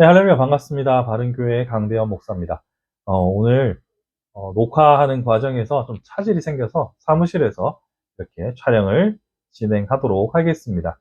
네, 할렐루야 반갑습니다. 바른교회 강대현 목사입니다. 오늘 녹화하는 과정에서 좀 차질이 생겨서 사무실에서 이렇게 촬영을 진행하도록 하겠습니다.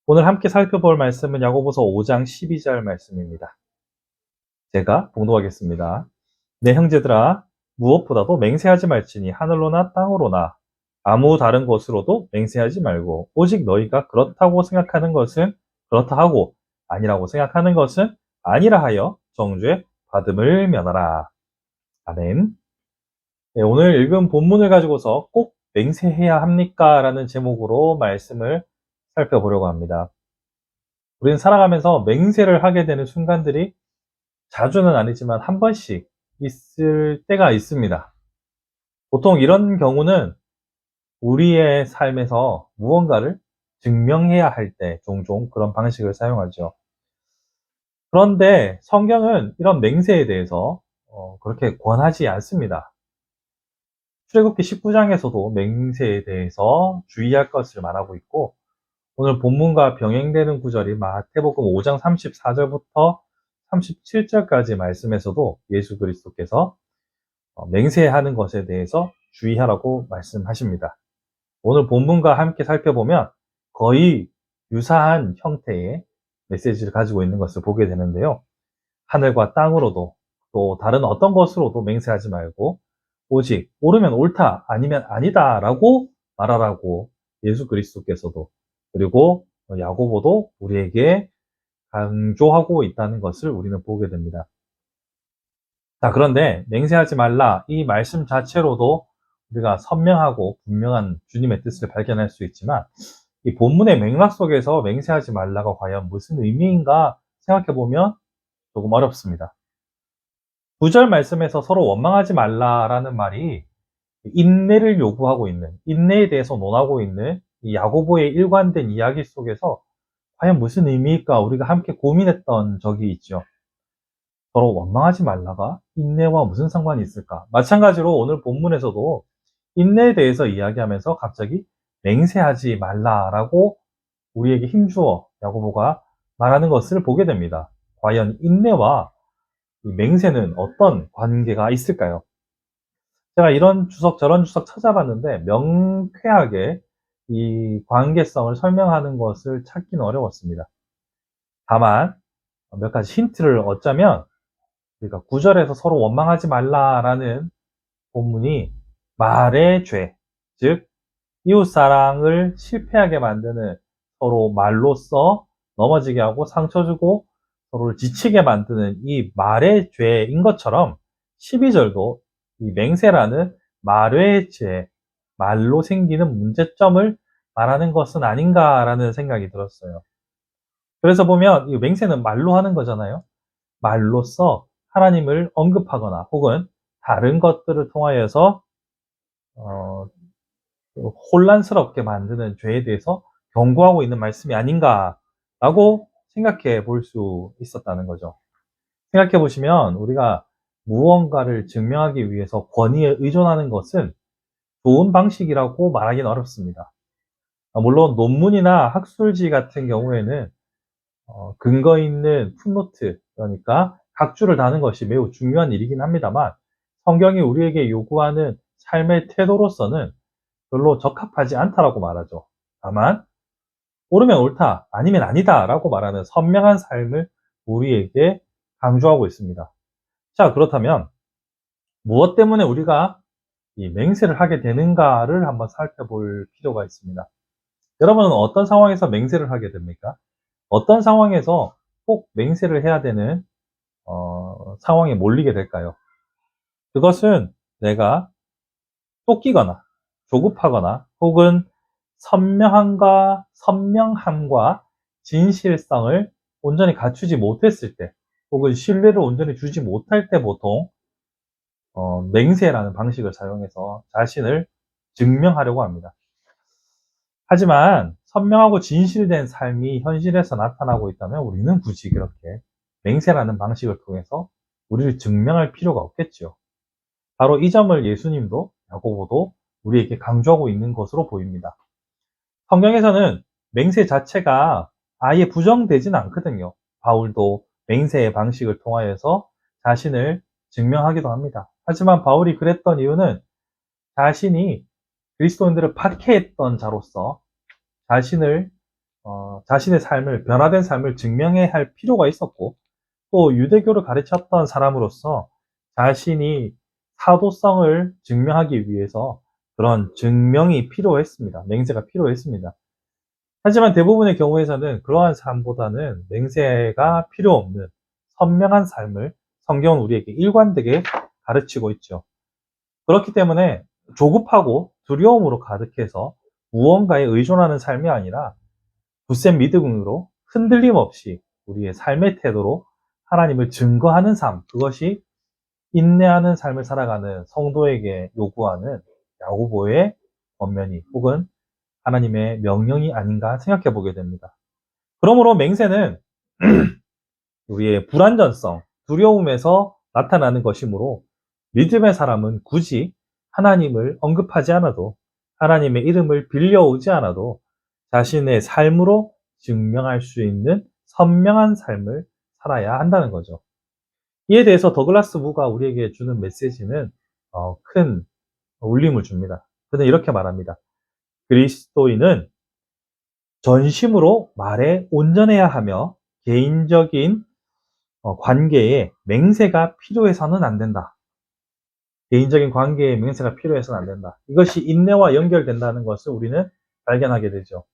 오늘 함께 살펴볼 말씀은 야고보서 5장 12절 말씀입니다. 제가 봉독하겠습니다. 내 형제들아, 무엇보다도 맹세하지 말지니 하늘로나 땅으로나 아무 다른 것으로도 맹세하지 말고 오직 너희가 그렇다고 생각하는 것은 그렇다 하고 아니라고 생각하는 것은 아니라 하여 정죄 받음을 면하라. 아멘. 네, 오늘 읽은 본문을 가지고서 꼭 맹세해야 합니까? 라는 제목으로 말씀을 살펴보려고 합니다. 우리는 살아가면서 맹세를 하게 되는 순간들이 자주는 아니지만 한 번씩 있을 때가 있습니다. 보통 이런 경우는 우리의 삶에서 무언가를 증명해야 할 때 종종 그런 방식을 사용하죠. 그런데 성경은 이런 맹세에 대해서 그렇게 권하지 않습니다. 출애굽기 19장에서도 맹세에 대해서 주의할 것을 말하고 있고, 오늘 본문과 병행되는 구절이 마태복음 5장 34절부터 37절까지 말씀에서도 예수 그리스도께서 맹세하는 것에 대해서 주의하라고 말씀하십니다. 오늘 본문과 함께 살펴보면 거의 유사한 형태의 메시지를 가지고 있는 것을 보게 되는데요. 하늘과 땅으로도 또 다른 어떤 것으로도 맹세하지 말고 오직 옳으면 옳다 아니면 아니다 라고 말하라고 예수 그리스도께서도 그리고 야고보도 우리에게 강조하고 있다는 것을 우리는 보게 됩니다. 자, 그런데 맹세하지 말라 이 말씀 자체로도 우리가 선명하고 분명한 주님의 뜻을 발견할 수 있지만 이 본문의 맥락 속에서 맹세하지 말라가 과연 무슨 의미인가 생각해 보면 조금 어렵습니다. 9절 말씀에서 서로 원망하지 말라라는 말이 인내를 요구하고 있는, 인내에 대해서 논하고 있는 이 야고보의 일관된 이야기 속에서 과연 무슨 의미일까 우리가 함께 고민했던 적이 있죠. 서로 원망하지 말라가 인내와 무슨 상관이 있을까? 마찬가지로 오늘 본문에서도 인내에 대해서 이야기하면서 갑자기 맹세하지 말라라고 우리에게 힘주어 야고보가 말하는 것을 보게 됩니다. 과연 인내와 맹세는 어떤 관계가 있을까요? 제가 이런 주석 저런 주석 찾아봤는데 명쾌하게 이 관계성을 설명하는 것을 찾기는 어려웠습니다. 다만 몇 가지 힌트를 얻자면 우리가 9절에서 서로 원망하지 말라라는 본문이 말의 죄, 즉 이웃사랑을 실패하게 만드는 서로 말로써 넘어지게 하고 상처 주고 서로를 지치게 만드는 이 말의 죄인 것처럼 12절도 이 맹세라는 말의 죄, 말로 생기는 문제점을 말하는 것은 아닌가라는 생각이 들었어요. 그래서 보면 이 맹세는 말로 하는 거잖아요. 말로써 하나님을 언급하거나 혹은 다른 것들을 통하여서 어, 혼란스럽게 만드는 죄에 대해서 경고하고 있는 말씀이 아닌가라고 생각해 볼 수 있었다는 거죠. 생각해 보시면 우리가 무언가를 증명하기 위해서 권위에 의존하는 것은 좋은 방식이라고 말하기는 어렵습니다. 물론 논문이나 학술지 같은 경우에는 근거 있는 풋노트, 그러니까 각주를 다는 것이 매우 중요한 일이긴 합니다만 성경이 우리에게 요구하는 삶의 태도로서는 별로 적합하지 않다라고 말하죠. 다만 옳으면 옳다, 아니면 아니다 라고 말하는 선명한 삶을 우리에게 강조하고 있습니다. 자, 그렇다면 무엇 때문에 우리가 이 맹세를 하게 되는가를 한번 살펴볼 필요가 있습니다. 여러분은 어떤 상황에서 맹세를 하게 됩니까? 어떤 상황에서 꼭 맹세를 해야 되는 상황에 몰리게 될까요? 그것은 내가 쫓기거나 조급하거나 혹은 선명함과 진실성을 온전히 갖추지 못했을 때 혹은 신뢰를 온전히 주지 못할 때 보통 맹세라는 방식을 사용해서 자신을 증명하려고 합니다. 하지만 선명하고 진실된 삶이 현실에서 나타나고 있다면 우리는 굳이 그렇게 맹세라는 방식을 통해서 우리를 증명할 필요가 없겠죠. 바로 이 점을 예수님도 야고보도 우리에게 강조하고 있는 것으로 보입니다. 성경에서는 맹세 자체가 아예 부정되지는 않거든요. 바울도 맹세의 방식을 통하여서 자신을 증명하기도 합니다. 하지만 바울이 그랬던 이유는 자신이 그리스도인들을 박해했던 자로서 자신의 삶을, 변화된 삶을 증명해야 할 필요가 있었고, 또 유대교를 가르쳤던 사람으로서 자신이 사도성을 증명하기 위해서 그런 증명이 필요했습니다. 맹세가 필요했습니다. 하지만 대부분의 경우에서는 그러한 삶보다는 맹세가 필요 없는 선명한 삶을 성경은 우리에게 일관되게 가르치고 있죠. 그렇기 때문에 조급하고 두려움으로 가득해서 무언가에 의존하는 삶이 아니라 굳센 믿음으로 흔들림 없이 우리의 삶의 태도로 하나님을 증거하는 삶, 그것이 인내하는 삶을 살아가는 성도에게 요구하는 야고보의 권면이 혹은 하나님의 명령이 아닌가 생각해 보게 됩니다. 그러므로 맹세는 우리의 불완전성, 두려움에서 나타나는 것이므로 믿음의 사람은 굳이 하나님을 언급하지 않아도 하나님의 이름을 빌려오지 않아도 자신의 삶으로 증명할 수 있는 선명한 삶을 살아야 한다는 거죠. 이에 대해서 더글라스 무가 우리에게 주는 메시지는 큰 울림을 줍니다. 그는 이렇게 말합니다. 그리스도인은 전심으로 말에 온전해야 하며 개인적인 관계에 맹세가 필요해서는 안 된다. 개인적인 관계에 맹세가 필요해서는 안 된다. 이것이 인내와 연결된다는 것을 우리는 발견하게 되죠.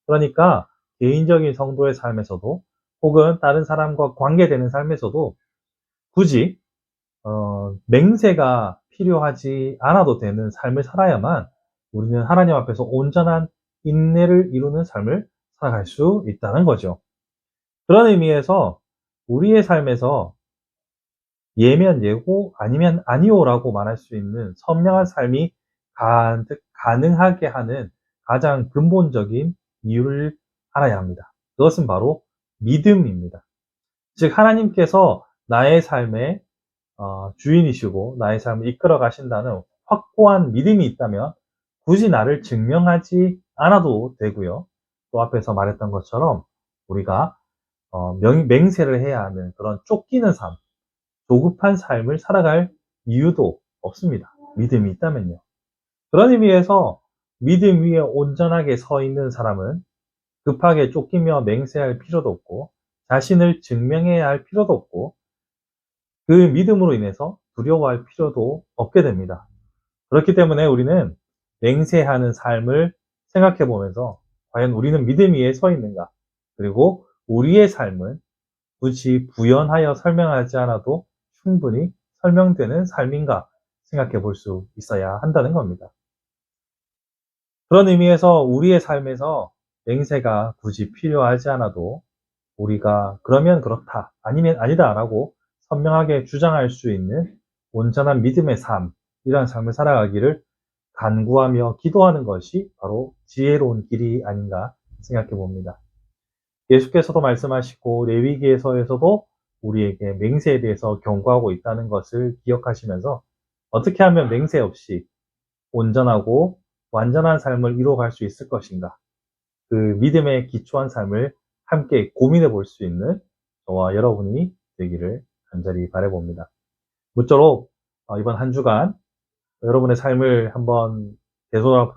그러니까 개인적인 성도의 삶에서도 혹은 다른 사람과 관계되는 삶에서도 굳이 맹세가 필요하지 않아도 되는 삶을 살아야만 우리는 하나님 앞에서 온전한 인내를 이루는 삶을 살아갈 수 있다는 거죠. 그런 의미에서 우리의 삶에서 예면 예고 아니면 아니오라고 말할 수 있는 선명한 삶이 가능하게 하는 가장 근본적인 이유를 알아야 합니다. 그것은 바로 믿음입니다. 즉 하나님께서 나의 삶의 주인이시고 나의 삶을 이끌어 가신다는 확고한 믿음이 있다면 굳이 나를 증명하지 않아도 되고요. 또 앞에서 말했던 것처럼 우리가 맹세를 해야 하는 그런 쫓기는 삶, 조급한 삶을 살아갈 이유도 없습니다. 믿음이 있다면요. 그런 의미에서 믿음 위에 온전하게 서 있는 사람은 급하게 쫓기며 맹세할 필요도 없고 자신을 증명해야 할 필요도 없고 그 믿음으로 인해서 두려워할 필요도 없게 됩니다. 그렇기 때문에 우리는 맹세하는 삶을 생각해 보면서 과연 우리는 믿음 위에 서 있는가? 그리고 우리의 삶은 굳이 부연하여 설명하지 않아도 충분히 설명되는 삶인가 생각해 볼 수 있어야 한다는 겁니다. 그런 의미에서 우리의 삶에서 맹세가 굳이 필요하지 않아도 우리가 그러면 그렇다, 아니면 아니다라고 선명하게 주장할 수 있는 온전한 믿음의 삶, 이러한 삶을 살아가기를 간구하며 기도하는 것이 바로 지혜로운 길이 아닌가 생각해 봅니다. 예수께서도 말씀하시고 레위기에서에서도 우리에게 맹세에 대해서 경고하고 있다는 것을 기억하시면서 어떻게 하면 맹세 없이 온전하고 완전한 삶을 이루어갈 수 있을 것인가, 그 믿음에 기초한 삶을 함께 고민해 볼 수 있는 저와 여러분이 되기를 간절히 바라봅니다. 모쪼록 이번 한 주간 여러분의 삶을 한번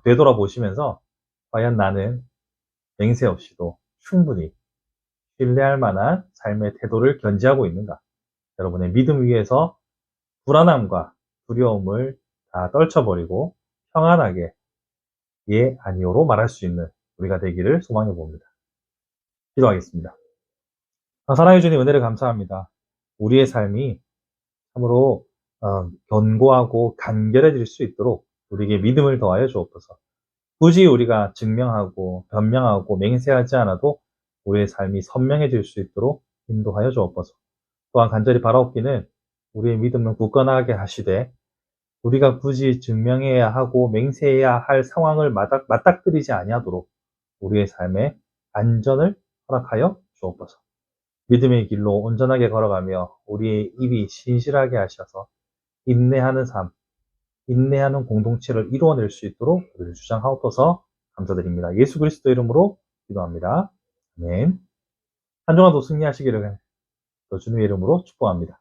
되돌아보시면서 과연 나는 맹세 없이도 충분히 신뢰할 만한 삶의 태도를 견지하고 있는가, 여러분의 믿음 위에서 불안함과 두려움을 다 떨쳐버리고 평안하게 예, 아니오로 말할 수 있는 우리가 되기를 소망해 봅니다. 기도하겠습니다. 사랑해 주님 은혜를 감사합니다. 우리의 삶이 참으로 견고하고 간결해질 수 있도록 우리에게 믿음을 더하여 주옵소서. 굳이 우리가 증명하고 변명하고 맹세하지 않아도 우리의 삶이 선명해질 수 있도록 인도하여 주옵소서. 또한 간절히 바라옵기는 우리의 믿음을 굳건하게 하시되 우리가 굳이 증명해야 하고 맹세해야 할 상황을 맞닥뜨리지 아니하도록 우리의 삶에 안전을 허락하여 주옵소서. 믿음의 길로 온전하게 걸어가며 우리의 입이 신실하게 하셔서 인내하는 삶, 인내하는 공동체를 이루어낼 수 있도록 우리를 주장하옵소서. 감사드립니다. 예수 그리스도 이름으로 기도합니다. 아멘. 한 주간도 승리하시기를 또 주님의 이름으로 축복합니다.